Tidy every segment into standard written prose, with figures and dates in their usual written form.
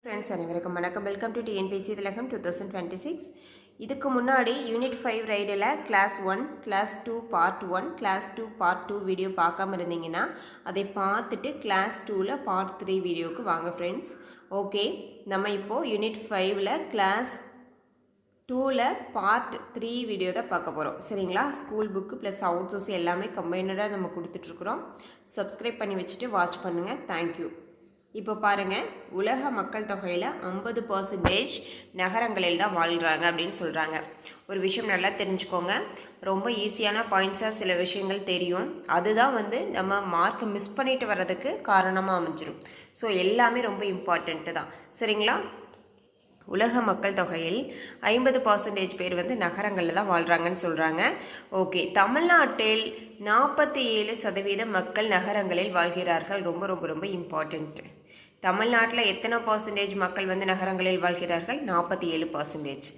Friends அனைவருக்கும் வணக்கம். Welcome to TNPSC திலகம் 2026. இதுக்கு முன்னாடி யூனிட் 5 ரைடில் class 1 class 2 part 1 class 2 part 2 video பார்க்காம இருந்தீங்கன்னா அதை பார்த்துட்டு கிளாஸ் 2ல் பார்ட் 3 வீடியோவுக்கு வாங்க ஃப்ரெண்ட்ஸ். ஓகே, நம்ம இப்போது யூனிட் 5ல் கிளாஸ் 2ல் பார்ட் 3 வீடியோ தான் பார்க்க போகிறோம். சரிங்களா? School book plus out source எல்லாமே கம்பைனடாக நம்ம கொடுத்துட்ருக்குறோம். சப்ஸ்கிரைப் பண்ணி வச்சுட்டு வாட்ச் பண்ணுங்கள். தேங்க்யூ. இப்போ பாருங்கள், உலக மக்கள் தொகையில் 50% நகரங்களில் தான் வாழ்கிறாங்க அப்படின்னு சொல்கிறாங்க. ஒரு விஷயம் நல்லா தெரிஞ்சுக்கோங்க. ரொம்ப ஈஸியான பாயிண்ட்ஸாக சில விஷயங்கள் தெரியும். அதுதான் நம்ம மார்க்கை மிஸ் பண்ணிட்டு வர்றதுக்கு காரணமாக அமைஞ்சிடும். ஸோ எல்லாமே ரொம்ப இம்பார்ட்டண்ட்டு தான். சரிங்களா? உலக மக்கள் தொகையில் 50% பேர் நகரங்களில் தான் வாழ்கிறாங்கன்னு சொல்கிறாங்க. ஓகே, தமிழ்நாட்டில் 47% மக்கள் நகரங்களில் வாழ்கிறார்கள். ரொம்ப ரொம்ப ரொம்ப இம்பார்ட்டண்ட்டு. தமிழ்நாட்டில் எத்தனை பர்சன்டேஜ் மக்கள் நகரங்களில் வாழ்கிறார்கள்? 47%.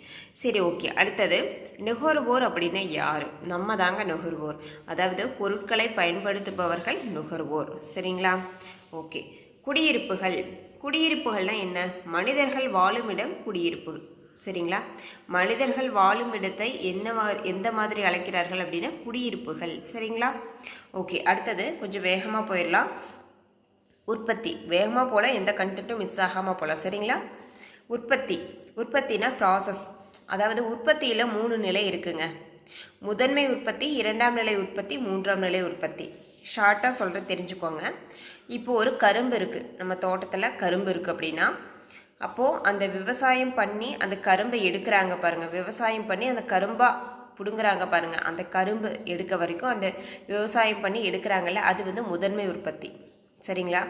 சரி, ஓகே. அடுத்தது, நுகர்வோர் அப்படின்னா யார்? நம்ம தாங்க நுகர்வோர். அதாவது பொருட்களை பயன்படுத்துபவர்கள் நுகர்வோர். சரிங்களா? ஓகே. குடியிருப்புகள். குடியிருப்புகள்னால் என்ன? மனிதர்கள் வாழும் இடம் குடியிருப்பு. சரிங்களா? மனிதர்கள் வாழும் இடத்தை எந்த மாதிரி அழைக்கிறார்கள் அப்படின்னா குடியிருப்புகள். சரிங்களா? ஓகே. அடுத்தது கொஞ்சம் வேகமாக போயிடலாம். உற்பத்தி. வேகமாக போல, எந்த கண்டென்ட்டும் மிஸ் ஆகாமல் போகலாம். சரிங்களா? உற்பத்தி. உற்பத்தினா ப்ராசஸ். அதாவது உற்பத்தியில் 3 நிலை இருக்குங்க. முதன்மை உற்பத்தி, 2ஆம் நிலை உற்பத்தி, 3ஆம் நிலை உற்பத்தி. ஷார்ட்டாக சொல்கிற தெரிஞ்சுக்கோங்க. இப்போது ஒரு கரும்பு இருக்குது, நம்ம தோட்டத்தில் கரும்பு இருக்குது அப்படின்னா, அப்போது அந்த விவசாயம் பண்ணி அந்த கரும்பை எடுக்கிறாங்க பாருங்கள். விவசாயம் பண்ணி அந்த கரும்பாக பிடுங்குறாங்க பாருங்கள். அந்த கரும்பு எடுக்க வரைக்கும் அந்த விவசாயம் பண்ணி எடுக்கிறாங்கல்ல, அது முதன்மை உற்பத்தி. சரிங்களா?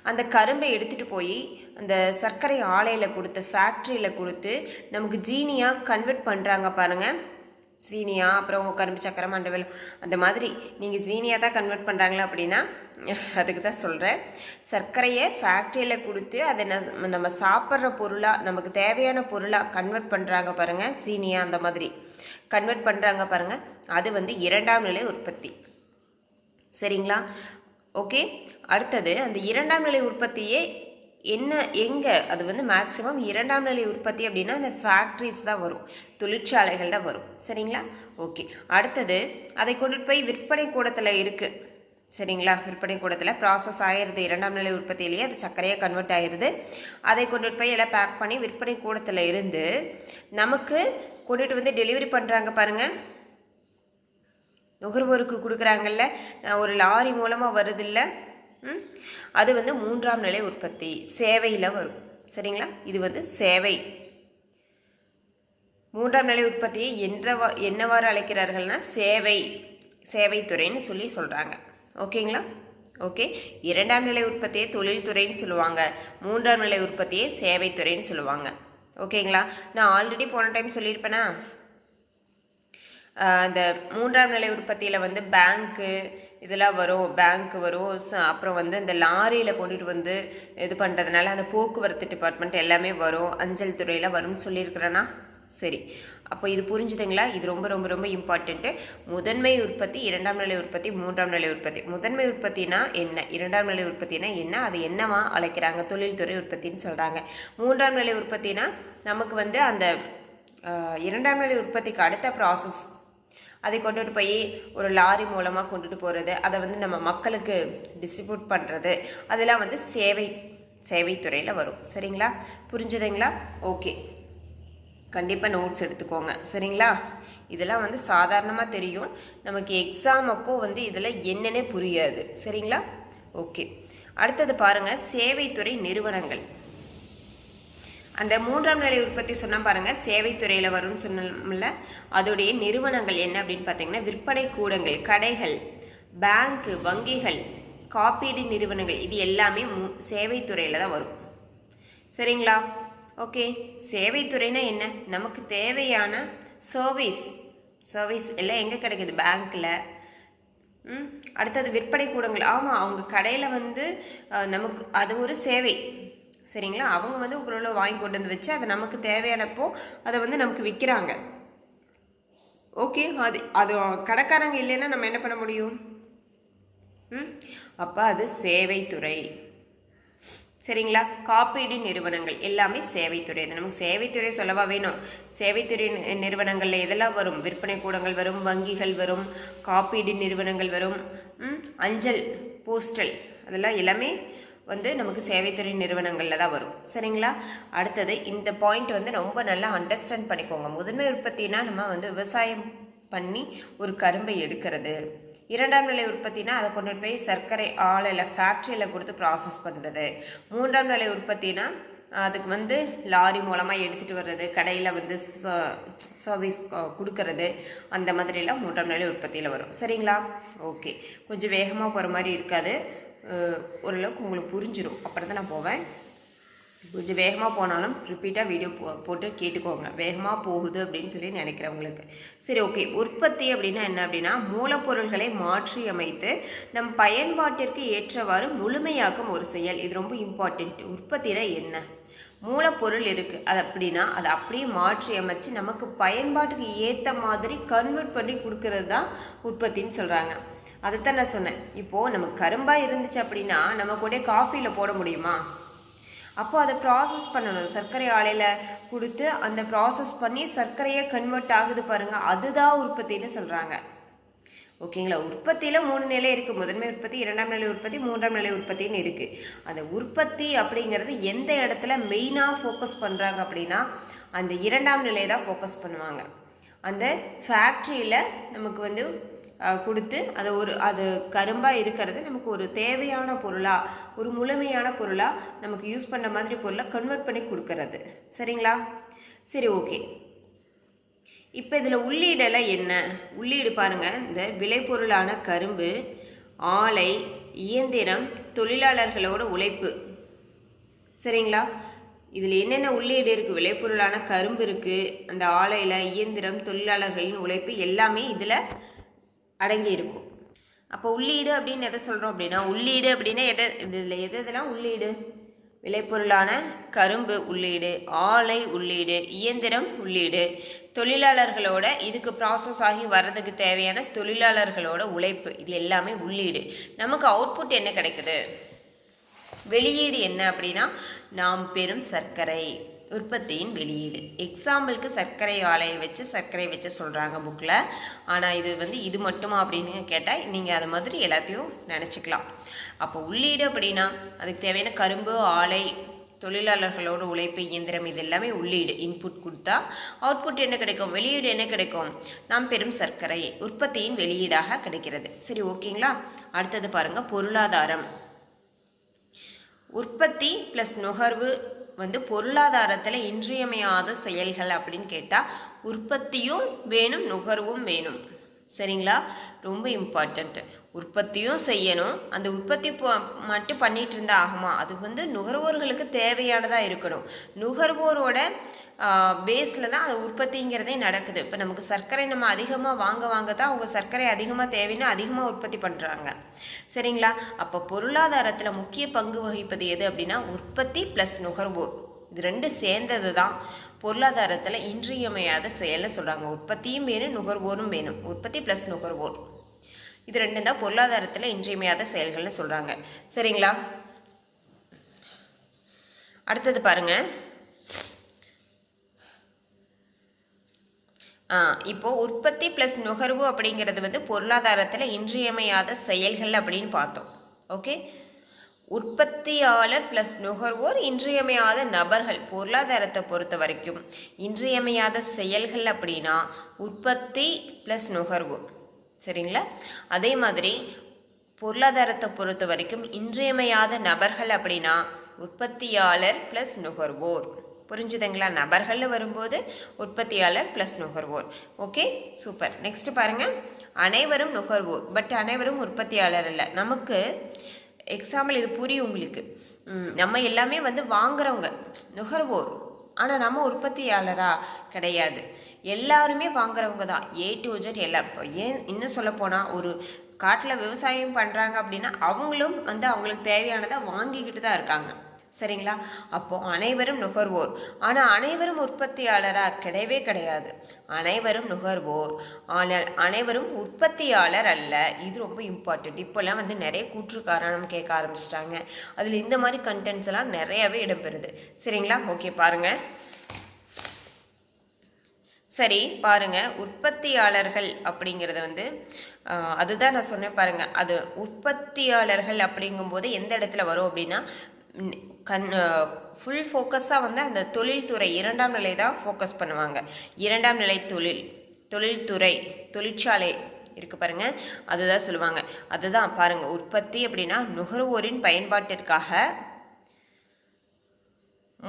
அந்த கரும்பை எடுத்துகிட்டு போய் அந்த சர்க்கரை ஆலையில் கொடுத்து, ஃபேக்ட்ரியில் கொடுத்து நமக்கு ஜீனியாக கன்வெர்ட் பண்ணுறாங்க பாருங்கள். சீனியா, அப்புறம் கரும்பு சக்கரை மண்டவெல்லம், அந்த மாதிரி நீங்கள் ஜீனியாக தான் கன்வெர்ட் பண்ணுறாங்களா அப்படின்னா அதுக்கு தான் சொல்கிறேன். சர்க்கரையை ஃபேக்ட்ரியில் கொடுத்து அதை நம்ம சாப்பிட்ற பொருளாக, நமக்கு தேவையான பொருளாக கன்வெர்ட் பண்ணுறாங்க பாருங்கள். சீனியாக அந்த மாதிரி கன்வெர்ட் பண்ணுறாங்க பாருங்கள். அது 2ஆம் நிலை உற்பத்தி. சரிங்களா? ஓகே. அடுத்தது, அந்த 2ஆம் நிலை உற்பத்தியே எங்கே? அது மேக்ஸிமம் 2ஆம் நிலை உற்பத்தி அப்படின்னா அந்த ஃபேக்ட்ரிஸ் தான் வரும், தொழிற்சாலைகள் தான் வரும். சரிங்களா? ஓகே. அடுத்தது, அதை கொண்டுட்டு போய் விற்பனை கூடத்தில் இருக்குது. சரிங்களா? விற்பனை கூடத்தில் ப்ராசஸ் ஆகிடுது. 2ஆம் நிலை உற்பத்தியிலேயே அது சர்க்கரையாக கன்வெர்ட் ஆகிடுது. அதை கொண்டுட்டு போய் எல்லாம் பேக் பண்ணி விற்பனை கூடத்தில் இருந்து நமக்கு கொண்டுட்டு டெலிவரி பண்ணுறாங்க பாருங்கள். நுகர்வோருக்கு கொடுக்குறாங்கல்ல, ஒரு லாரி மூலமாக வருதில்ல, அது 3ஆம் நிலை உற்பத்தி. சேவையில் வரும். சரிங்களா? இது சேவை. 3ஆம் நிலை உற்பத்தியை என்னவாறு அழைக்கிறார்கள்னா சேவைத்துறைன்னு சொல்கிறாங்க. ஓகேங்களா? ஓகே. 2ஆம் நிலை உற்பத்தியை தொழில்துறைன்னு சொல்லுவாங்க. 3ஆம் நிலை உற்பத்தியை சேவைத்துறைன்னு சொல்லுவாங்க. ஓகேங்களா? நான் ஆல்ரெடி போன டைம் சொல்லியிருப்பேனா, அந்த 3ஆம் நிலை உற்பத்தியில் பேங்க்கு இதெல்லாம் வரும். பேங்க்கு வரும். அப்புறம் இந்த லாரியில் கொண்டுட்டு இது பண்ணுறதுனால அந்த போக்குவரத்து டிபார்ட்மெண்ட் எல்லாமே வரும். அஞ்சல் துறையில் வரும்னு சொல்லியிருக்கிறேன்னா. சரி, அப்போ இது புரிஞ்சுதுங்களா? இது ரொம்ப ரொம்ப ரொம்ப இம்பார்ட்டண்ட்டு. முதன்மை உற்பத்தி, 2ஆம் நிலை உற்பத்தி, 3ஆம் நிலை உற்பத்தி. முதன்மை உற்பத்தினா என்ன, 2ஆம் நிலை உற்பத்தினா என்ன, அது என்னவா அழைக்கிறாங்க? தொழில்துறை உற்பத்தின்னு சொல்கிறாங்க. 3ஆம் நிலை உற்பத்தினா நமக்கு அந்த 2ஆம் நிலை உற்பத்திக்கு அடுத்த ப்ராசஸ், அதை கொண்டுட்டு போய் ஒரு லாரி மூலமாக கொண்டுட்டு போகிறது, அதை நம்ம மக்களுக்கு டிஸ்ட்ரிபியூட் பண்ணுறது, அதெல்லாம் சேவைத்துறையில் வரும். சரிங்களா? புரிஞ்சுதுங்களா? ஓகே, கண்டிப்பாக நோட்ஸ் எடுத்துக்கோங்க. சரிங்களா? இதெல்லாம் சாதாரணமாக தெரியும். நமக்கு எக்ஸாம் அப்போது இதில் என்னென்னே புரியாது. சரிங்களா? ஓகே. அடுத்தது பாருங்கள், சேவைத்துறை நிறுவனங்கள். அந்த 3ஆம் நிலை உற்பத்தி சொன்னால் பாருங்கள், சேவைத்துறையில் வரும்னு சொன்னோம்ல, அதோடைய நிறுவனங்கள் என்ன அப்படின்னு பார்த்தீங்கன்னா, விற்பனை கூடங்கள், கடைகள், பேங்க்கு, வங்கிகள், காப்பீடு நிறுவனங்கள், இது எல்லாமே சேவைத்துறையில் தான் வரும். சரிங்களா? ஓகே. சேவைத்துறைனா என்ன? நமக்கு தேவையான சர்வீஸ் எல்லாம் எங்கே கிடைக்குது? பேங்க்கில். அடுத்தது விற்பனை கூடங்கள். ஆமாம், அவங்க கடையில் நமக்கு அது ஒரு சேவை. சரிங்களா? அவங்க பொருளை வாங்கி கொண்டு வச்சு அதை நமக்கு தேவையானப்போ அதை நமக்கு விற்கிறாங்க. ஓகே. அது கடைக்காரங்க இல்லைன்னா நம்ம என்ன பண்ண முடியும்? அப்போ அது சேவைத்துறை. சரிங்களா? காப்பீடு நிறுவனங்கள் எல்லாமே சேவைத்துறை. அது நமக்கு சேவைத்துறை சொல்லவா வேணும்? சேவைத்துறை நிறுவனங்களில் எதெல்லாம் வரும்? விற்பனை கூடங்கள் வரும், வங்கிகள் வரும், காப்பீடு நிறுவனங்கள் வரும், அஞ்சல் போஸ்டல், அதெல்லாம் எல்லாமே வந்து நமக்கு சேவைத்துறை நிறுவனங்களில் தான் வரும். சரிங்களா? அடுத்தது இந்த பாயிண்ட் வந்து ரொம்ப நல்லா அண்டர்ஸ்டாண்ட் பண்ணிக்கோங்க. முதன்மை உற்பத்தினா நம்ம வந்து விவசாயம் பண்ணி ஒரு கரும்பை எடுக்கிறது. இரண்டாம் நிலை உற்பத்தினா அதை கொண்டு போய் சர்க்கரை ஆலையில் ஃபேக்ட்ரியில் கொடுத்து ப்ராசஸ் பண்ணுறது. மூன்றாம் நிலை உற்பத்தினா அதுக்கு வந்து லாரி மூலமாக எடுத்துகிட்டு வர்றது, கடையில் வந்து சர்வீஸ் கொடுக்கறது, அந்த மாதிரிலாம் மூன்றாம் நிலை உற்பத்தியில் வரும். சரிங்களா? ஓகே, கொஞ்சம் வேகமாக போகிற மாதிரி இருக்காது, ஓரளவுக்கு உங்களுக்கு புரிஞ்சிடும். அப்புறம் தான் நான் போவேன். கொஞ்சம் வேகமாக போனாலும் ரிப்பீட்டாக வீடியோ போட்டு கேட்டுக்கோங்க, வேகமாக போகுது அப்படின்னு சொல்லி நினைக்கிறவங்களுக்கு. சரி, ஓகே. உற்பத்தி அப்படின்னா என்ன அப்படின்னா மூலப்பொருள்களை மாற்றி அமைத்து நம் பயன்பாட்டிற்கு ஏற்றவாறு முழுமையாக்கும் ஒரு செயல். இது ரொம்ப இம்பார்ட்டண்ட். உற்பத்தினா என்ன? மூலப்பொருள் இருக்குது, அது அப்படின்னா அதை அப்படியே மாற்றி அமைச்சு நமக்கு பயன்பாட்டுக்கு ஏற்ற மாதிரி கன்வெர்ட் பண்ணி கொடுக்கறது தான் உற்பத்தின்னு சொல்கிறாங்க. அதைத்தான் நான் சொன்னேன். இப்போது நமக்கு கரும்பாக இருந்துச்சு அப்படின்னா நம்ம கூட காஃபியில் போட முடியுமா? அப்போ அதை ப்ராசஸ் பண்ணணும், சர்க்கரை ஆலையில் கொடுத்து அந்த ப்ராசஸ் பண்ணி சர்க்கரையை கன்வெர்ட் ஆகுது பாருங்கள், அதுதான் உற்பத்தின்னு சொல்கிறாங்க. ஓகேங்களா? உற்பத்தியில் 3 நிலை இருக்குது. முதன்மை உற்பத்தி, இரண்டாம் நிலை உற்பத்தி, மூன்றாம் நிலை உற்பத்தின்னு இருக்குது. அந்த உற்பத்தி அப்படிங்கிறது எந்த இடத்துல மெயினாக ஃபோக்கஸ் பண்ணுறாங்க அப்படின்னா அந்த இரண்டாம் நிலையை தான் ஃபோக்கஸ் பண்ணுவாங்க. அந்த ஃபேக்ட்ரியில் நமக்கு வந்து கொடுத்து அது கரும்பாக இருக்கிறது நமக்கு ஒரு தேவையான பொருளாக, ஒரு முழுமையான பொருளாக நமக்கு யூஸ் பண்ணுற மாதிரி பொருளாக கன்வெர்ட் பண்ணி கொடுக்கறது. சரிங்களா? சரி, ஓகே. இப்போ இதில் உள்ளீடெல்லாம் என்ன? உள்ளீடு பாருங்கள், இந்த விளைபொருளான கரும்பு, ஆலை, இயந்திரம், தொழிலாளர்களோட உழைப்பு. சரிங்களா? இதில் என்னென்ன உள்ளீடு இருக்குது? விளைபொருளான கரும்பு இருக்குது, அந்த ஆலையில் இயந்திரம், தொழிலாளர்களின் உழைப்பு எல்லாமே இதில் அடங்கி இருக்கும். அப்போ உள்ளீடு அப்படின்னு எதை சொல்கிறோம் அப்படின்னா, உள்ளீடு அப்படின்னா இதில் எதெல்லாம் உள்ளீடு? விளைபொருளான கரும்பு உள்ளீடு, ஆலை உள்ளீடு, இயந்திரம் உள்ளீடு, தொழிலாளர்களோட இதுக்கு ப்ராசஸ் ஆகி வர்றதுக்கு தேவையான தொழிலாளர்களோட உழைப்பு, இது எல்லாமே உள்ளீடு. நமக்கு அவுட்புட் என்ன கிடைக்குது? வெளியீடு என்ன அப்படின்னா நாம் பெறும் சர்க்கரை, உற்பத்தியின் வெளியீடு. எக்ஸாம்பிளுக்கு சர்க்கரை ஆலையை வச்சு சர்க்கரை வச்சு சொல்கிறாங்க புக்கில். ஆனால் இது வந்து இது மட்டுமா அப்படின்னு கேட்டால் நீங்கள் அது மாதிரி எல்லாத்தையும் நினச்சிக்கலாம். அப்போ உள்ளீடு அப்படின்னா அதுக்கு தேவையான கரும்பு, ஆலை, தொழிலாளர்களோட உழைப்பு, இயந்திரம், இது எல்லாமே உள்ளீடு. இன்புட் கொடுத்தா அவுட்புட் என்ன கிடைக்கும்? வெளியீடு என்ன கிடைக்கும்? நாம் பெறும் சர்க்கரை உற்பத்தியின் வெளியீடாக கிடைக்கிறது. சரி, ஓகேங்களா? அடுத்தது பாருங்கள், பொருளாதாரம். உற்பத்தி ப்ளஸ் நுகர்வு வந்து பொருளாதாரத்தில் இன்றியமையாத செயல்கள் அப்படின்னு கேட்டால் உற்பத்தியும் வேணும், நுகர்வும் வேணும். சரிங்களா? ரொம்ப இம்பார்ட்டண்ட்டு. உற்பத்தியும் செய்யணும், அந்த உற்பத்தி மட்டும் பண்ணிகிட்டு இருந்தால் ஆகுமா? அது வந்து நுகர்வோர்களுக்கு தேவையானதாக இருக்கணும். நுகர்வோரோட பேஸில் தான் அது உற்பத்திங்கிறதே நடக்குது. இப்போ நமக்கு சர்க்கரை நம்ம அதிகமாக வாங்க தான் அவங்க சர்க்கரை அதிகமாக தேவைன்னு அதிகமாக உற்பத்தி பண்ணுறாங்க. சரிங்களா? அப்போ பொருளாதாரத்தில் முக்கிய பங்கு வகிப்பது எது அப்படின்னா உற்பத்தி ப்ளஸ் நுகர்வோர். இது ரெண்டு சேர்ந்தது தான் பொருளாதாரத்தில் இன்றியமையாத செயலை சொல்கிறாங்க. உற்பத்தியும் வேணும், நுகர்வோரும் வேணும். உற்பத்தி ப்ளஸ் நுகர்வோர், இது ரெண்டு தான் பொருளாதாரத்தில் இன்றியமையாத செயல்கள்னு சொல்கிறாங்க. சரிங்களா? அடுத்தது பாருங்க, இப்போ உற்பத்தி ப்ளஸ் நுகர்வு அப்படிங்கிறது வந்து பொருளாதாரத்தில் இன்றியமையாத செயல்கள் அப்படின்னு பார்த்தோம். ஓகே, உற்பத்தியாளர் ப்ளஸ் நுகர்வோர் இன்றியமையாத நபர்கள். பொருளாதாரத்தை பொறுத்த வரைக்கும் இன்றியமையாத செயல்கள் அப்படின்னா உற்பத்தி ப்ளஸ் நுகர்வு. சரிங்களா? அதே மாதிரி பொருளாதாரத்தை பொறுத்த வரைக்கும் இன்றியமையாத நபர்கள் அப்படின்னா உற்பத்தியாளர் ப்ளஸ் நுகர்வோர். புரிஞ்சுதுங்களா? நபர்கள் வரும்போது உற்பத்தியாளர் ப்ளஸ் நுகர்வோர். Okay, super. நெக்ஸ்ட் பாருங்க, அனைவரும் நுகர்வோர் பட் அனைவரும் உற்பத்தியாளர் இல்லை. நமக்கு எக்ஸாம்பிள் இது புரியும் உங்களுக்கு. நம்ம எல்லாமே வந்து வாங்குறவங்க நுகர்வோர், ஆனால் நம்ம உற்பத்தியாளரா கிடையாது. எல்லாருமே வாங்குறவங்க தான், A to Z எல்லாம். இப்போ ஏன் இன்னும் சொல்ல போனால் ஒரு காட்டில் விவசாயம் பண்ணுறாங்க அப்படின்னா அவங்களும் வந்து அவங்களுக்கு தேவையானதை வாங்கிக்கிட்டு தான் இருக்காங்க. சரிங்களா? அப்போது அனைவரும் நுகர்வோர். ஆனால் அனைவரும் உற்பத்தியாளராக கிடையவே கிடையாது. அனைவரும் நுகர்வோர், ஆனால் அனைவரும் உற்பத்தியாளர் அல்ல. இது ரொம்ப இம்பார்ட்டண்ட். இப்போல்லாம் வந்து நிறைய கூற்று காரணம் கேட்க ஆரம்பிச்சிட்டாங்க. அதில் இந்த மாதிரி கண்டென்ட்ஸ் எல்லாம் நிறையவே இடம்பெறுது. சரிங்களா? ஓகே, பாருங்கள். சரி, பாருங்க, உற்பத்தியாளர்கள் அப்படிங்கிறத வந்து அதுதான் நான் சொன்னேன் பாருங்க. அது உற்பத்தியாளர்கள் அப்படிங்கும்போது எந்த இடத்துல வரும் அப்படின்னா ஃபுல் ஃபோக்கஸாக வந்து அந்த தொழில்துறை 2ஆம் நிலை தான் ஃபோக்கஸ் பண்ணுவாங்க. 2ஆம் நிலை தொழில்துறை, தொழிற்சாலை இருக்குது பாருங்க, அதுதான் சொல்லுவாங்க. அதுதான் பாருங்க, உற்பத்தி அப்படின்னா நுகர்வோரின் பயன்பாட்டிற்காக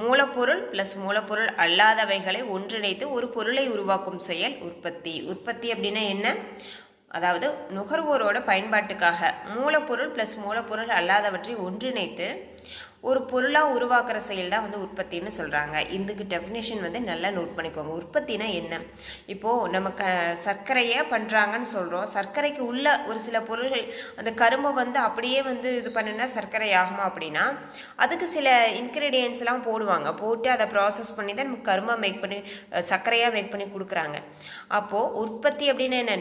மூலப்பொருள் ப்ளஸ் மூலப்பொருள் அல்லாதவைகளை ஒன்றிணைத்து ஒரு பொருளை உருவாக்கும் செயல் உற்பத்தி. உற்பத்தி அப்படின்னா என்ன? அதாவது நுகர்வோரோட பயன்பாட்டுக்காக மூலப்பொருள் ப்ளஸ் மூலப்பொருள் அல்லாதவற்றை ஒன்றிணைத்து ஒரு பொருளாக உருவாக்குற செயல் தான் வந்து உற்பத்தின்னு சொல்கிறாங்க. இதுக்கு டெஃபினேஷன் வந்து நல்லா நோட் பண்ணிக்கோங்க. உற்பத்தினா என்ன? இப்போது நம்ம சர்க்கரையை பண்ணுறாங்கன்னு சொல்கிறோம். சர்க்கரைக்கு உள்ள ஒரு சில பொருள்கள், அந்த கரும்பை வந்து அப்படியே வந்து இது பண்ணுனா சர்க்கரை ஆகுமா அப்படின்னா அதுக்கு சில இன்க்ரீடியன்ஸ்லாம் போடுவாங்க. போட்டு அதை ப்ராசஸ் பண்ணி தான் நமக்கு கரும்பை மேக் பண்ணி சர்க்கரையாக மேக் பண்ணி கொடுக்குறாங்க. அப்போது உற்பத்தி அப்படின்னா என்ன?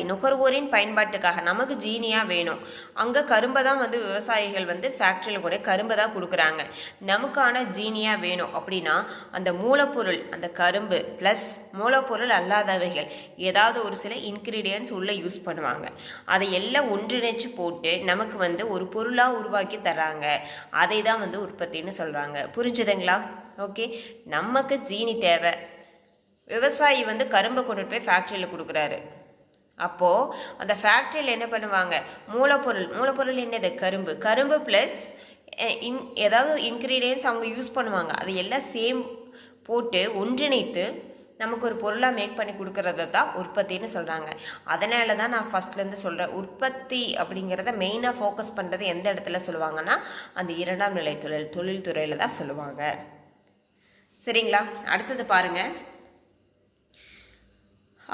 நுகர்வோரின் பயன்பாட்டுக்காக நமக்கு ஜீனியாக வேணும். அங்கே கரும்பை தான் வந்து விவசாயிகள் வந்து ஃபேக்ட்ரியில் கூட கரும்பை தான் கொடுக்குறாங்க. நமக்கான ஜீனியாக வேணும் அப்படின்னா அந்த மூலப்பொருள், அந்த கரும்பு ப்ளஸ் மூலப்பொருள் அல்லாதவைகள் ஏதாவது ஒரு சில இன்க்ரீடியன்ட்ஸ் உள்ளே யூஸ் பண்ணுவாங்க. அதை எல்லாம் ஒன்றிணைச்சு போட்டு நமக்கு வந்து ஒரு பொருளாக உருவாக்கி தராங்க. அதை தான் வந்து உற்பத்தின்னு சொல்கிறாங்க. புரிஞ்சுதுங்களா? ஓகே, நமக்கு ஜீனி தேவை. விவசாயி வந்து கரும்பை கொண்டுட்டு போய் ஃபேக்ட்ரியில் கொடுக்குறாரு. அப்போது அந்த ஃபேக்ட்ரியில் என்ன பண்ணுவாங்க? மூலப்பொருள் என்னது? கரும்பு ப்ளஸ் ஏதாவது இன்க்ரீடியன்ஸ் அவங்க யூஸ் பண்ணுவாங்க. அதை எல்லாம் சேம் போட்டு ஒன்றிணைத்து நமக்கு ஒரு பொருளாக மேக் பண்ணி கொடுக்கறத தான் உற்பத்தின்னு சொல்கிறாங்க. அதனால தான் நான் ஃபஸ்ட்லேருந்து சொல்கிறேன், உற்பத்தி அப்படிங்கிறத மெயினாக ஃபோக்கஸ் பண்ணுறது எந்த இடத்துல சொல்லுவாங்கன்னா அந்த 2ஆம் நிலை தொழில்துறையில் தான் சொல்லுவாங்க. சரிங்களா? அடுத்தது பாருங்கள்.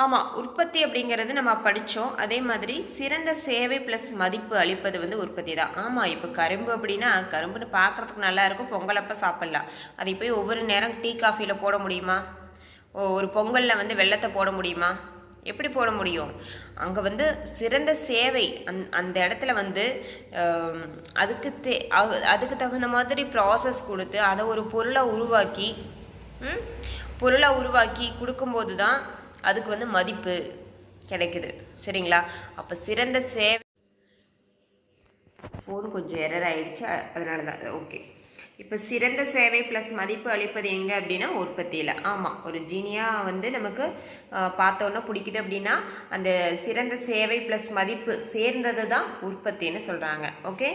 ஆமாம், உற்பத்தி அப்படிங்கிறது நம்ம படித்தோம். அதே மாதிரி சிறந்த சேவை ப்ளஸ் மதிப்பு அளிப்பது வந்து உற்பத்தி தான். ஆமாம், இப்போ கரும்பு அப்படின்னா கரும்புன்னு பார்க்குறதுக்கு நல்லாயிருக்கும், பொங்கலப்போ சாப்பிட்லாம். அதை போய் ஒவ்வொரு நேரம் டீ காஃபியில் போட முடியுமா? ஒரு பொங்கலில் வந்து வெல்லத்தை போட முடியுமா? எப்படி போட முடியும்? அங்கே வந்து சிறந்த சேவை அந்த இடத்துல வந்து அதுக்கு தகுந்த மாதிரி ப்ராசஸ் கொடுத்து அதை ஒரு பொருளாக உருவாக்கி கொடுக்கும்போது தான் அதுக்கு வந்து மதிப்பு கிடைக்குது. சரிங்களா? அப்போ சிறந்த சேவை, ஃபோன் கொஞ்சம் எரர் ஆகிடுச்சு, அதனால தான். ஓகே, இப்போ சிறந்த சேவை ப்ளஸ் மதிப்பு அளிப்பது எங்கே அப்படின்னா உற்பத்தியில். ஆமாம், ஒரு ஜீனியாக வந்து நமக்கு பார்த்தோன்னா பிடிக்குது அப்படின்னா அந்த சிறந்த சேவை ப்ளஸ் மதிப்பு சேர்ந்தது தான் உற்பத்தின்னு சொல்கிறாங்க. ஓகே,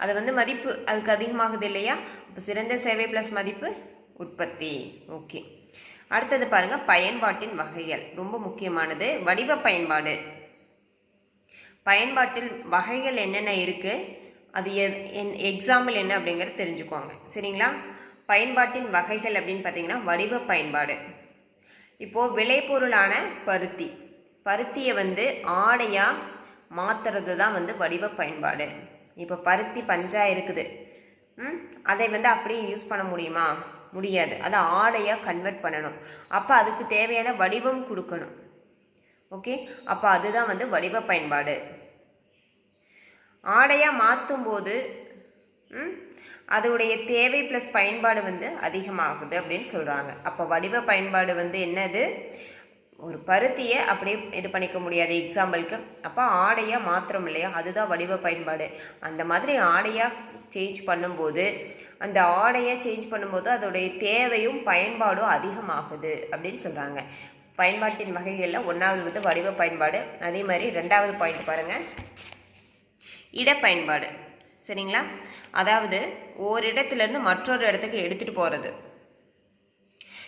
அது வந்து மதிப்பு அதுக்கு அதிகமாகுது இல்லையா? இப்போ சிறந்த சேவை ப்ளஸ் மதிப்பு உற்பத்தி. ஓகே, அடுத்தது பாருங்கள், பயன்பாட்டின் வகைகள் ரொம்ப முக்கியமானது. வடிவ பயன்பாட்டில் வகைகள் என்னென்ன இருக்குது, அது எக்ஸாம்பிள் என்ன அப்படிங்கிறது தெரிஞ்சுக்கோங்க. சரிங்களா? பயன்பாட்டின் வகைகள் அப்படின்னு பார்த்தீங்கன்னா வடிவ பயன்பாடு. இப்போது விளைபொருளான பருத்தியை வந்து ஆடையாக மாற்றுறது தான் வந்து வடிவ பயன்பாடு. இப்போ பருத்தி பஞ்சாக இருக்குது, அதை வந்து அப்படியே யூஸ் பண்ண முடியுமா? முடியாது. அதை ஆடையாக கன்வெர்ட் பண்ணணும். அப்போ அதுக்கு தேவையான வடிவம் கொடுக்கணும். ஓகே, அப்போ அதுதான் வந்து வடிவ பயன்பாடு. ஆடையாக மாற்றும் போது அதோடைய தேவை ப்ளஸ் பயன்பாடு வந்து அதிகமாகுது அப்படின்னு சொல்கிறாங்க. அப்போ வடிவ பயன்பாடு வந்து என்னது? ஒரு பருத்தியை அப்படியே இது பண்ணிக்க முடியாது எக்ஸாம்பிளுக்கு. அப்போ ஆடையாக மாத்திரம் இல்லையா, அதுதான் வடிவ பயன்பாடு. அந்த மாதிரி ஆடையாக சேஞ்ச் பண்ணும்போது அதோடைய தேவையும் பயன்பாடும் அதிகமாகுது அப்படின்னு சொல்கிறாங்க. பயன்பாட்டின் வகைகளில் 1வது வந்து வடிவ பயன்பாடு. அதே மாதிரி 2வது பாயிண்ட் பாருங்கள், இடப்பயன்பாடு. சரிங்களா? அதாவது ஓரிடத்துலேருந்து மற்றொரு இடத்துக்கு எடுத்துகிட்டு போகிறது.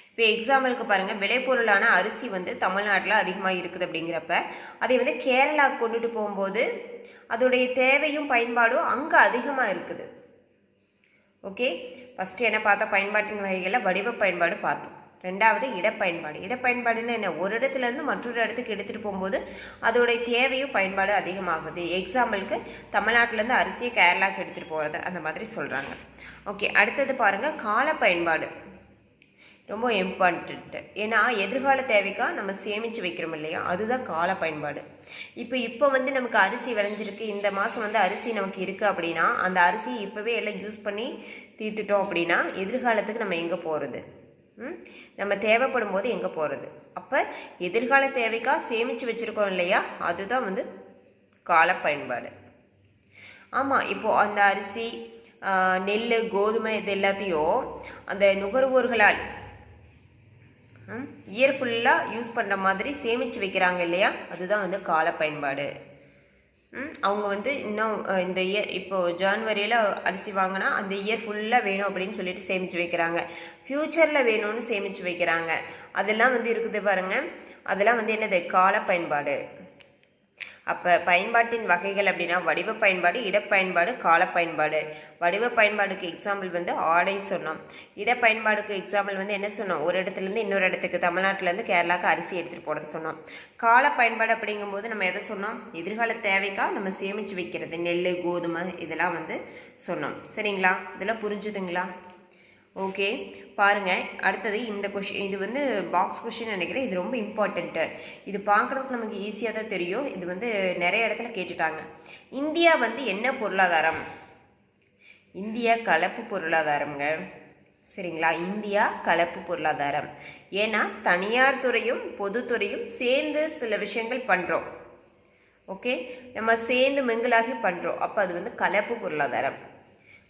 இப்போ எக்ஸாம்பிளுக்கு பாருங்கள், விளைபொருளான அரிசி வந்து தமிழ்நாட்டில் அதிகமாக இருக்குது அப்படிங்கிறப்ப அதை வந்து கேரளாவுக்கு கொண்டுட்டு போகும்போது அதோடைய தேவையும் பயன்பாடும் அங்கே அதிகமாக இருக்குது. ஓகே, ஃபஸ்ட்டு என்ன பார்த்தா பயன்பாட்டின் வகைகளில் வடிவ பயன்பாடு பார்த்தோம். ரெண்டாவது இடப்பயன்பாடு. இடப்பயன்பாடுன்னா என்ன? ஒரு இடத்துலேருந்து மற்றொரு இடத்துக்கு எடுத்துகிட்டு போகும்போது அதோடைய தேவையும் பயன்பாடு அதிகமாகுது. எக்ஸாம்பிளுக்கு தமிழ்நாட்டிலேருந்து அரிசியை கேரளாவுக்கு எடுத்துகிட்டு போகிறது, அந்த மாதிரி சொல்கிறாங்க. ஓகே, அடுத்தது பாருங்கள், கால பயன்பாடு ரொம்ப இம்பார்ட்டண்ட்டு. ஏன்னா எதிர்கால தேவைக்காக நம்ம சேமித்து வைக்கிறோம் இல்லையா, அதுதான் கால பயன்பாடு. இப்போ வந்து நமக்கு அரிசி விளைஞ்சிருக்கு, இந்த மாதம் வந்து அரிசி நமக்கு இருக்குது அப்படின்னா அந்த அரிசி இப்போவே எல்லாம் யூஸ் பண்ணி தீர்த்துட்டோம் அப்படின்னா எதிர்காலத்துக்கு நம்ம எங்கே போகிறது? நம்ம தேவைப்படும் போது எங்கே போகிறது? அப்போ எதிர்கால தேவைக்காக சேமித்து வச்சுருக்கோம் இல்லையா, அதுதான் வந்து கால பயன்பாடு. ஆமாம், இப்போது அந்த அரிசி, நெல், கோதுமை இது எல்லாத்தையும் அந்த நுகர்வோர்களால் இயர் ஃபுல்லாக யூஸ் பண்ணுற மாதிரி சேமித்து வைக்கிறாங்க இல்லையா, அதுதான் வந்து கால பயன்பாடு. அவங்க வந்து இன்னும் இந்த இயர் இப்போது ஜான்வரியில் அரிசி வாங்கினா அந்த இயர் ஃபுல்லாக வேணும் அப்படின்னு சொல்லிட்டு சேமித்து வைக்கிறாங்க. ஃப்யூச்சரில் வேணும்னு சேமித்து வைக்கிறாங்க. அதெல்லாம் வந்து இருக்குது பாருங்கள், அதெல்லாம் வந்து என்னது? கால பயன்பாடு. அப்போ பயன்பாட்டின் வகைகள் அப்படின்னா வடிவ பயன்பாடு, இடப்பயன்பாடு, கால பயன்பாடு. வடிவ பயன்பாடுக்கு எக்ஸாம்பிள் வந்து ஆடை சொன்னோம். இடப்பயன்பாடுக்கு எக்ஸாம்பிள் வந்து என்ன சொன்னோம்? ஒரு இடத்துலேருந்து இன்னொரு இடத்துக்கு, தமிழ்நாட்டிலேருந்து கேரளாவுக்கு அரிசி எடுத்துகிட்டு போகிறது சொன்னோம். கால பயன்பாடு அப்படிங்கும்போது நம்ம எதை சொன்னோம்? எதிர்கால தேவைக்காக நம்ம சேமித்து வைக்கிறது, நெல், கோதுமை இதெல்லாம் வந்து சொன்னோம். சரிங்களா? இதெல்லாம் புரிஞ்சுதுங்களா? ஓகே, பாருங்கள். அடுத்தது இந்த கொஷின், இது வந்து பாக்ஸ் கொஷின் நினைக்கிறேன். இது ரொம்ப இம்பார்ட்டண்ட்டு. இது பார்க்குறதுக்கு நமக்கு ஈஸியாக தான் தெரியும். இது வந்து நிறைய இடத்துல கேட்டுட்டாங்க. இந்தியா வந்து என்ன பொருளாதாரம்? இந்தியா கலப்பு பொருளாதாரங்க. சரிங்களா? இந்தியா கலப்பு பொருளாதாரம். ஏன்னா தனியார் துறையும் பொதுத்துறையும் சேர்ந்து சில விஷயங்கள் பண்ணுறோம். ஓகே, நம்ம சேர்ந்து மிங்கிளாகி பண்ணுறோம். அப்போ அது வந்து கலப்பு பொருளாதாரம்.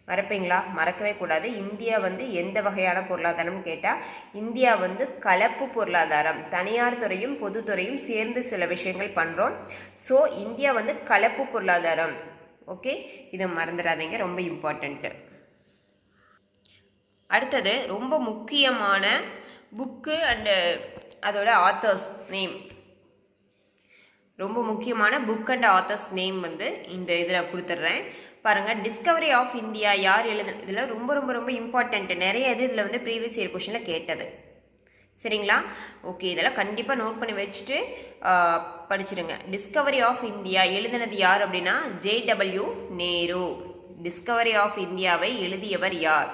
மறப்பீங்களா? மறக்கவே கூடாது. இந்தியா வந்து எந்த வகையான பொருளாதாரம்னு கேட்டால் இந்தியா வந்து கலப்பு பொருளாதாரம். தனியார் துறையும் பொதுத்துறையும் சேர்ந்து சில விஷயங்கள் பண்ணுறோம். ஸோ இந்தியா வந்து கலப்பு பொருளாதாரம். ஓகே, இதை மறந்துடாதீங்க, ரொம்ப இம்பார்ட்டண்ட்டு. அடுத்தது ரொம்ப முக்கியமான புக்கு அண்டு அதோட ஆத்தர்ஸ் நேம். ரொம்ப முக்கியமான புக் அண்ட் ஆத்தர்ஸ் நேம் வந்து இந்த இதில் கொடுத்துட்றேன் பாருங்கள். டிஸ்கவரி ஆஃப் இந்தியா யார் எழுது? இதில் ரொம்ப ரொம்ப ரொம்ப இம்பார்ட்டண்ட்டு. நிறைய இதில் வந்து ப்ரீவியஸ் இயர் கொஷனில் கேட்டது. சரிங்களா? ஓகே, இதெல்லாம் கண்டிப்பாக நோட் பண்ணி வச்சுட்டு படிச்சிடுங்க. டிஸ்கவரி ஆஃப் இந்தியா எழுதினது யார் அப்படின்னா JW நேரு. டிஸ்கவரி ஆஃப் இந்தியாவை எழுதியவர் யார்?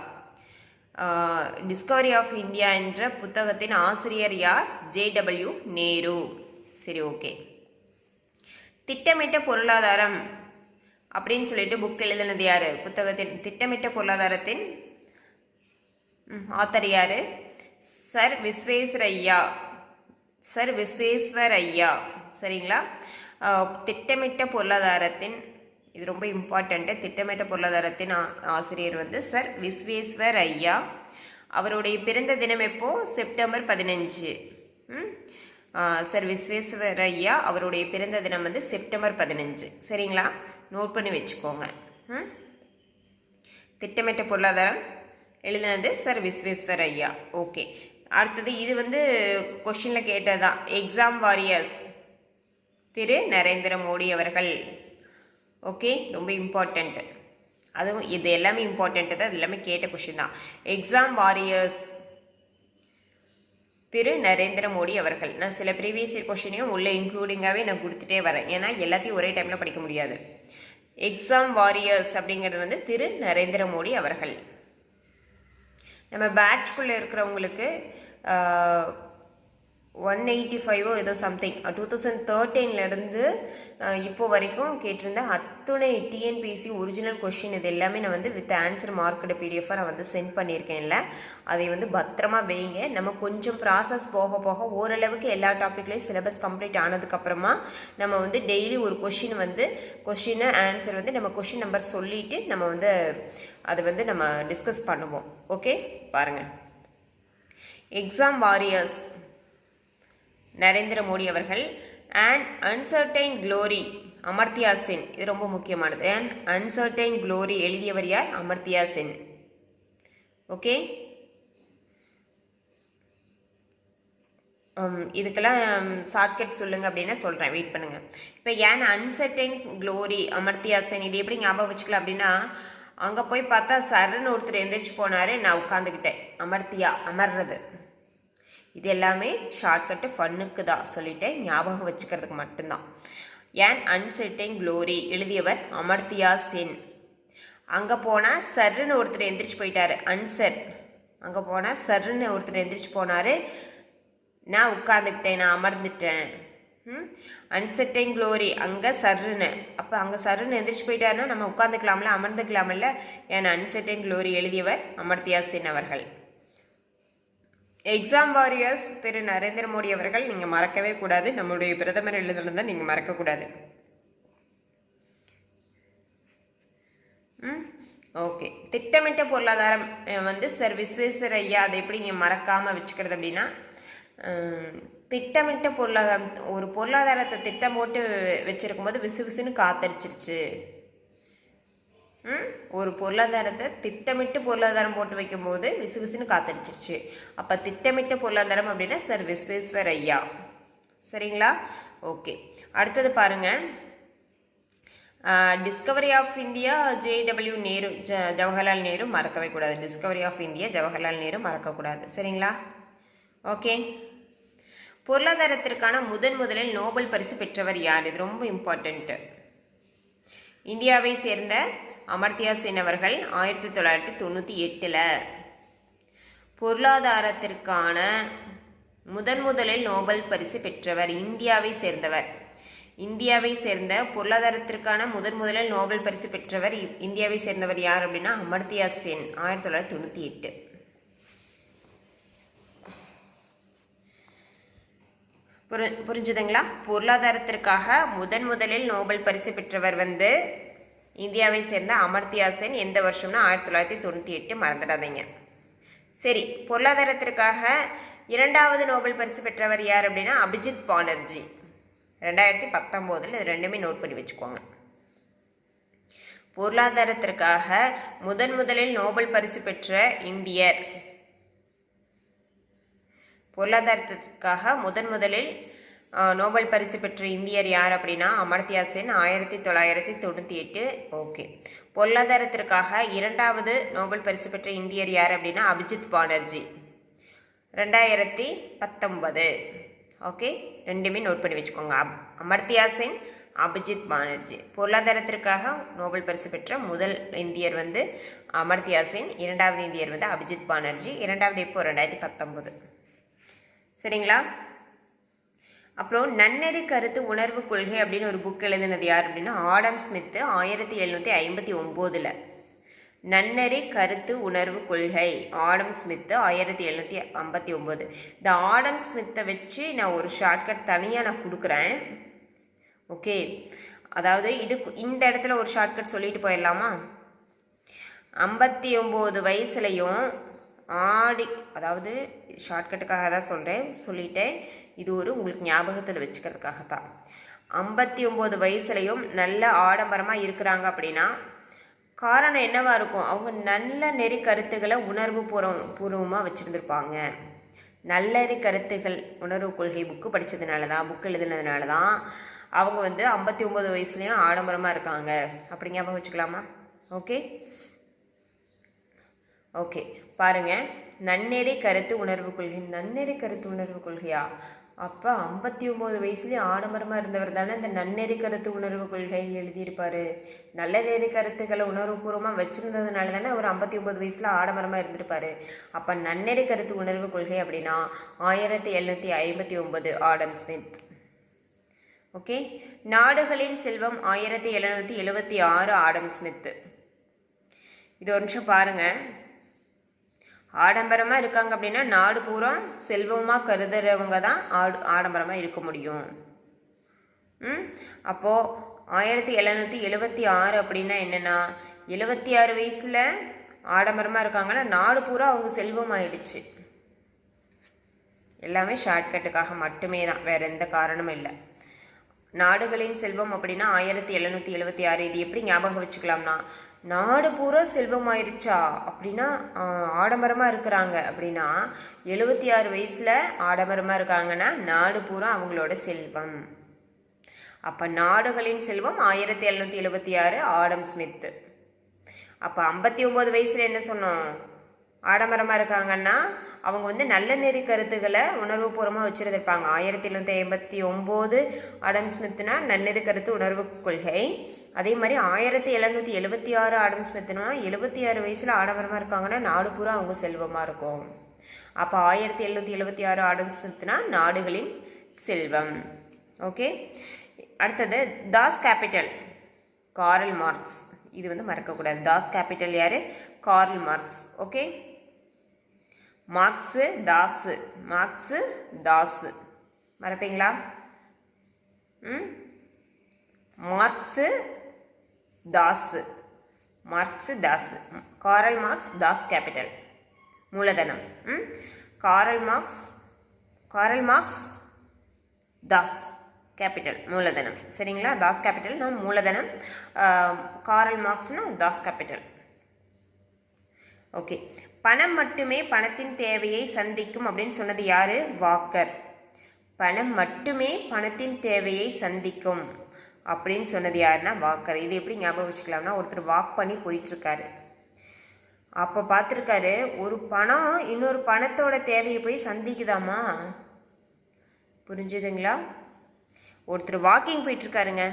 டிஸ்கவரி ஆஃப் இந்தியா என்ற புத்தகத்தின் ஆசிரியர் யார்? JW நேரு. சரி, ஓகே. திட்டமிட்ட பொருளாதாரம் அப்படின்னு சொல்லிட்டு புக் எழுதினது யார்? புத்தகத்தின் திட்டமிட்ட பொருளாதாரத்தின் ஆத்தர் யார்? சர் விஸ்வேஸ்வரய்யா. சர் விஸ்வேஸ்வரய்யா. சரிங்களா? திட்டமிட்ட பொருளாதாரத்தின், இது ரொம்ப இம்பார்ட்டண்ட்டு. திட்டமிட்ட பொருளாதாரத்தின் ஆசிரியர் வந்து சர் விஸ்வேஸ்வரய்யா. அவருடைய பிறந்த தினம் எப்போ? செப்டம்பர் 15. சர் விஸ்வேஸ்வரய்யா அவருடைய பிறந்த தினம் வந்து செப்டம்பர் 15. சரிங்களா? நோட் பண்ணி வச்சுக்கோங்க. திட்டமிட்ட பொருளாதாரம் எழுதினது சர் விஸ்வேஸ்வரய்யா. ஓகே, அடுத்தது இது வந்து கொஷினில் கேட்டதான். எக்ஸாம் வாரியர்ஸ் திரு நரேந்திர மோடி அவர்கள். ஓகே, ரொம்ப இம்பார்ட்டண்ட்டு. அதுவும் இது எல்லாமே இம்பார்ட்டண்ட்டு தான். இது எல்லாமே கேட்ட கொஷின் தான். எக்ஸாம் வாரியர்ஸ் திரு நரேந்திர மோடி அவர்கள். நான் சில ப்ரீவியஸ் இயர் கொஷினையும் உள்ள இன்க்ளூடிங்காகவே நான் கொடுத்துட்டே வரேன். ஏன்னா எல்லாத்தையும் ஒரே டைமில் படிக்க முடியாது. எக்ஸாம் வாரியர்ஸ் அப்படிங்கிறது வந்து திரு நரேந்திர மோடி அவர்கள். நம்ம பேட்ச்குள்ளே இருக்கிறவங்களுக்கு 185 ஏதோ சம்திங் 2013 இப்போ வரைக்கும் கேட்டிருந்த அத்துணை டிஎன்பிஎஸ்சி ஒரிஜினல் கொஷின் இது எல்லாமே நான் வந்து வித் ஆன்சர் மார்க்கெட் பிடிஎஃபாக நான் வந்து சென்ட் பண்ணியிருக்கேன்ல. அதை வந்து பத்திரமா வைங்க. நம்ம கொஞ்சம் ப்ராசஸ் போக போக ஓரளவுக்கு எல்லா டாப்பிக்லேயும் சிலபஸ் கம்ப்ளீட் ஆனதுக்கப்புறமா நம்ம வந்து டெய்லி ஒரு கொஷின் வந்து கொஷின் ஆன்சர் வந்து நம்ம கொஷின் நம்பர் சொல்லிவிட்டு நம்ம வந்து அதை வந்து நம்ம டிஸ்கஸ் பண்ணுவோம். ஓகே, பாருங்கள். எக்ஸாம் வாரியர்ஸ் நரேந்திர மோடி அவர்கள். And uncertain glory Amartya Sen. இது ரொம்ப முக்கியமானது. அண்ட் அன்சர்டைன் க்ளோரி எழுதியவர் யார்? அமர்த்தியா சென். ஓகே, இதுக்கெல்லாம் ஷார்ட்கட் சொல்லுங்கள் அப்படின்னா சொல்கிறேன், வெயிட் பண்ணுங்கள். இப்போ ஏன் அன்சர்டைன் க்ளோரி அமர்த்தியா சென் இது எப்படி ஞாபகம் வச்சுக்கலாம் அப்படின்னா, அங்கே போய் பார்த்தா சரன்னு ஒருத்தர் எந்திரிச்சு போனார், நான் உட்காந்துக்கிட்டேன். அமர்த்தியா அமர்றது. இது எல்லாமே ஷார்ட்கட்டு ஃபன்னுக்கு தான் சொல்லிட்டேன், ஞாபகம் வச்சுக்கிறதுக்கு மட்டும்தான். ஏன் அன்செர்டைன் க்ளோரி எழுதியவர் அமர்த்தியா சென். அங்கே போனால் சர்ன்னு ஒருத்தர் எந்திரிச்சு போயிட்டார். அன்சர் அங்கே போனால் சர்ன்னு ஒருத்தர் எந்திரிச்சு போனார். நான் உட்காந்துக்கிட்டேன், நான் அமர்ந்துட்டேன். அன்செர்டைன் க்ளோரி அங்கே சர்ன்னு. அப்போ அங்கே சர்ன்னு எந்திரிச்சு போயிட்டாருன்னா நம்ம உட்காந்துக்கலாம்ல, அமர்ந்துக்கலாமில்ல. ஏன்னா அன்செர்டைன் க்ளோரி எழுதியவர் அமர்த்தியா சென் அவர்கள். எக்ஸாம் வாரியர்ஸ் திரு நரேந்திர மோடி அவர்கள் நீங்கள் மறக்கவே கூடாது. நம்முடைய பிரதமர் எழுதுனதை நீங்கள் மறக்கக்கூடாது. ஓகே. திட்டமிட்ட பொருளாதாரம் வந்து சார் விஸ்வேஸ்வர் ஐயா அதை எப்படி நீங்கள் மறக்காமல் வச்சுக்கிறது அப்படின்னா, திட்டமிட்ட பொருளாதாரம், ஒரு பொருளாதாரத்தை திட்டம் போட்டு வச்சிருக்கும் போது விசுவிசுன்னு காத்தடிச்சிருச்சு. ஒரு பொருளாதாரத்தை திட்டமிட்டு பொருளாதாரம் போட்டு வைக்கும்போது விசுவிசுன்னு காத்தடிச்சிருச்சு. அப்போ திட்டமிட்ட பொருளாதாரம் அப்படின்னா சார் விஸ்வேஸ்வர் ஐயா. சரிங்களா? ஓகே. அடுத்தது பாருங்க, discovery of India JW Nehru, Jawaharlal Nehru மறக்கவே கூடாது. Discovery of India Jawaharlal Nehru மறக்கக்கூடாது. சரிங்களா? ஓகே. பொருளாதாரத்திற்கான முதலில் நோபல் பரிசு பெற்றவர் யார்? இது ரொம்ப இம்பார்ட்டண்ட்டு. இந்தியாவை சேர்ந்த அமர்த்தியா சென் அவர்கள் 1998 பொருளாதாரத்திற்கான முதலில் நோபல் பரிசு பெற்றவர், இந்தியாவை சேர்ந்தவர். இந்தியாவை சேர்ந்த பொருளாதாரத்திற்கான முதலில் நோபல் பரிசு பெற்றவர் இந்தியாவை சேர்ந்தவர் யார் அப்படின்னா அமர்த்தியா சென், 1998. புரிஞ்சுதுங்களா? பொருளாதாரத்திற்காக முதலில் நோபல் பரிசு பெற்றவர் வந்து இந்தியாவை சேர்ந்த அமர்த்தியா சென். எந்த வருஷம்னா 1998, மறந்துடாதீங்க. சரி, பொருளாதாரத்திற்காக இரண்டாவது நோபல் பரிசு பெற்றவர் யார் அப்படின்னா அபிஜித் பானர்ஜி, 2019. இது ரெண்டுமே நோட் பண்ணி வச்சுக்கோங்க. பொருளாதாரத்திற்காக முதலில் நோபல் பரிசு பெற்ற இந்தியர், பொருளாதாரத்திற்காக முதலில் நோபல் பரிசு பெற்ற இந்தியர் யார் அப்படின்னா அமர்த்தியா சென், 1998. ஓகே. பொருளாதாரத்திற்காக இரண்டாவது நோபல் பரிசு பெற்ற இந்தியர் யார் அப்படின்னா அபிஜித் பானர்ஜி, 2019. ஓகே, ரெண்டுமே நோட் பண்ணி வச்சுக்கோங்க. அமர்த்தியா சென், அபிஜித் பானர்ஜி. பொருளாதாரத்திற்காக நோபல் பரிசு பெற்ற முதல் இந்தியர் வந்து அமர்த்தியா சென், இரண்டாவது இந்தியர் வந்து அபிஜித் பானர்ஜி. இரண்டாவது இப்போ 2019. சரிங்களா? அப்புறம் நன்னெறி கருத்து உணர்வு கொள்கை அப்படின்னு ஒரு புக் எழுதினது யார் அப்படின்னா ஆடம் ஸ்மித், 1759. நன்னெறி கருத்து உணர்வு கொள்கை, ஆடம் ஸ்மித், 1759. இந்த ஆடம் ஸ்மித்தை வச்சு நான் ஒரு ஷார்ட்கட் தனியாக நான் கொடுக்குறேன். ஓகே, அதாவது இந்த இடத்துல ஒரு ஷார்ட்கட் சொல்லிட்டு போயிடலாமா? 59 வயசுலையும் அதாவது ஷார்ட்கட்டுக்காக தான் சொல்லிட்டேன். இது ஒரு உங்களுக்கு ஞாபகத்தில் வச்சுக்கிறதுக்காகத்தான். 59 வயசுலையும் நல்ல ஆடம்பரமாக இருக்கிறாங்க அப்படின்னா காரணம் என்னவா இருக்கும்? அவங்க நல்ல நெறி கருத்துக்களை உணர்வு பூர்வமாக வச்சுருந்துருப்பாங்க. நல்லறி கருத்துகள் உணர்வு கொள்கை புக்கு படித்ததுனால தான், புக்கு எழுதுனதுனால தான் அவங்க வந்து 59 வயசுலேயும் ஆடம்பரமாக இருக்காங்க. அப்படி ஞாபகம் வச்சுக்கலாமா? ஓகே ஓகே பாருங்க, நன்னெறி கருத்து உணர்வு கொள்கை. நன்னெறி கருத்து உணர்வு கொள்கையா? அப்போ 59 வயசுலேயும் ஆடம்பரமாக இருந்தவர் தானே இந்த நன்னெறி கருத்து உணர்வு கொள்கை எழுதியிருப்பார். நல்ல நெறி கருத்துக்களை உணர்வுபூர்வமாக வச்சுருந்ததுனால தானே அவர் 59 வயசில் ஆடம்பரமாக இருந்திருப்பார். அப்போ நன்னெறி கருத்து உணர்வு கொள்கை அப்படின்னா 1759 ஆடம் ஸ்மித். ஓகே. நாடுகளின் செல்வம் 1776 ஆடம் ஸ்மித். இது ஒரு நிமிஷம் பாருங்கள். ஆடம்பரமாக இருக்காங்க அப்படின்னா நாடு பூரா செல்வமாக கருதுறவங்க தான் ஆடம்பரமாக இருக்க முடியும். அப்போது 1776 அப்படின்னா என்னென்னா 76 வயசில் ஆடம்பரமாக இருக்காங்கன்னா நாடு பூரா அவங்க செல்வம் ஆயிடுச்சு. எல்லாமே ஷார்ட்கட்டுக்காக மட்டுமே தான், வேறு எந்த காரணமும் இல்லை. நாடுகளின் செல்வம் அப்படின்னா 1776. இது எப்படி ஞாபகம் வச்சுக்கலாம்னா, நாடு பூரா செல்வம் ஆயிடுச்சா அப்படின்னா ஆடம்பரமாக இருக்கிறாங்க அப்படின்னா 76 வயசில் ஆடம்பரமாக இருக்காங்கன்னா நாடு பூரா அவங்களோட செல்வம். அப்போ நாடுகளின் செல்வம் 1776 ஆடம் ஸ்மித். அப்போ 59 வயசில் என்ன சொன்னோம்? ஆடம்பரமாக இருக்காங்கன்னா அவங்க வந்து நல்ல நெறி கருத்துக்களை உணர்வுபூர்வமாக வச்சுருந்துருப்பாங்க. 1789 ஆடம் ஸ்மித்னா நன்னெறி கருத்து உணர்வு கொள்கை. அதே மாதிரி 1776 ஆடம் ஸ்மித்னா 76 வயசில் ஆடம்பரமாக இருக்காங்கன்னா நாடு பூரா அவங்க செல்வமாக இருக்கும். அப்போ 1776 ஆடம் ஸ்மித்னா நாடுகளின் செல்வம். ஓகே, அடுத்தது தாஸ் கேபிட்டல் காரல் மார்க்ஸ். இது வந்து மறக்கக்கூடாது. தாஸ் கேபிட்டல் யார்? Karl Marx. Okay, Marx Das, Marx Das மறப்பீங்களா? Marx Das, Marx Das. Karl Marx Das Kapital மூலதனம். காரல் மார்க்ஸ் தாஸ் கேபிட்டல் மூலதனம். சரிங்களா? தாஸ் கேபிட்டல்னா மூலதனம், காரல் மார்க்ஸ்னா தாஸ் கேபிட்டல். ஓகே, பணம் மட்டுமே பணத்தின் தேவையை சந்திக்கும் அப்படின்னு சொன்னது யாரு? வாக்கர். பணம் மட்டுமே பணத்தின் தேவையை சந்திக்கும் அப்படின்னு சொன்னது யாருன்னா வாக்கர். இது எப்படி ஞாபகம் வச்சுக்கலாம்னா, ஒருத்தர் வாக் பண்ணி போயிட்டுருக்காரு. அப்போ பார்த்துருக்காரு, ஒரு பணம் இன்னொரு பணத்தோட தேவையை போய் சந்திக்குதாமா. புரிஞ்சுதுங்களா? ஒருத்தர் வாக்கிங் போயிட்டுருக்காருங்க,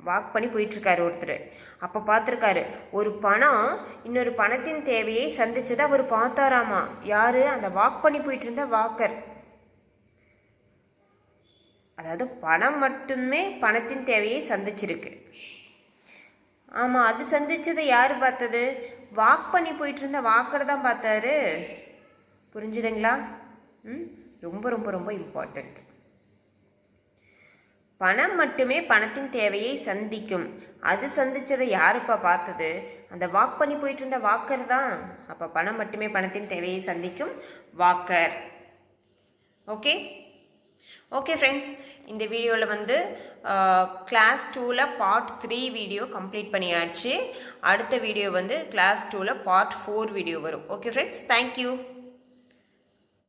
வாக் பண்ணி போயிட்டுருக்காரு ஒருத்தர். அப்போ பார்த்துருக்காரு, ஒரு பணம் இன்னொரு பணத்தின் தேவையை சந்திச்சதை அவர் பார்த்தாராமா. யாரு? அந்த வாக் பண்ணி போயிட்டு இருந்த வாக்கர். அதாவது பணம் மட்டுமே பணத்தின் தேவையை சந்திச்சிருக்கு. ஆமாம், அது சந்திச்சதை யார் பார்த்தது? வாக் பண்ணி போயிட்டு இருந்த வாக்கர் தான் பார்த்தாரு. புரிஞ்சுதுங்களா? ரொம்ப ரொம்ப ரொம்ப இம்பார்ட்டண்ட். பணம் மட்டுமே பணத்தின் தேவையை சந்திக்கும். அது சந்திச்சதை யாருப்பா பார்த்தது? அந்த வாக் பண்ணி போயிட்டு இருந்த வாக்கர் தான். அப்போ பணம் மட்டுமே பணத்தின் தேவையை சந்திக்கும், வாக்கர். ஓகே ஓகே ஃப்ரெண்ட்ஸ், இந்த வீடியோவில் வந்து கிளாஸ் 2ல் பார்ட் 3 வீடியோ கம்ப்ளீட் பண்ணியாச்சு. அடுத்த வீடியோ வந்து கிளாஸ் 2ல் பார்ட் 4 வீடியோ வரும். Okay friends, thank you.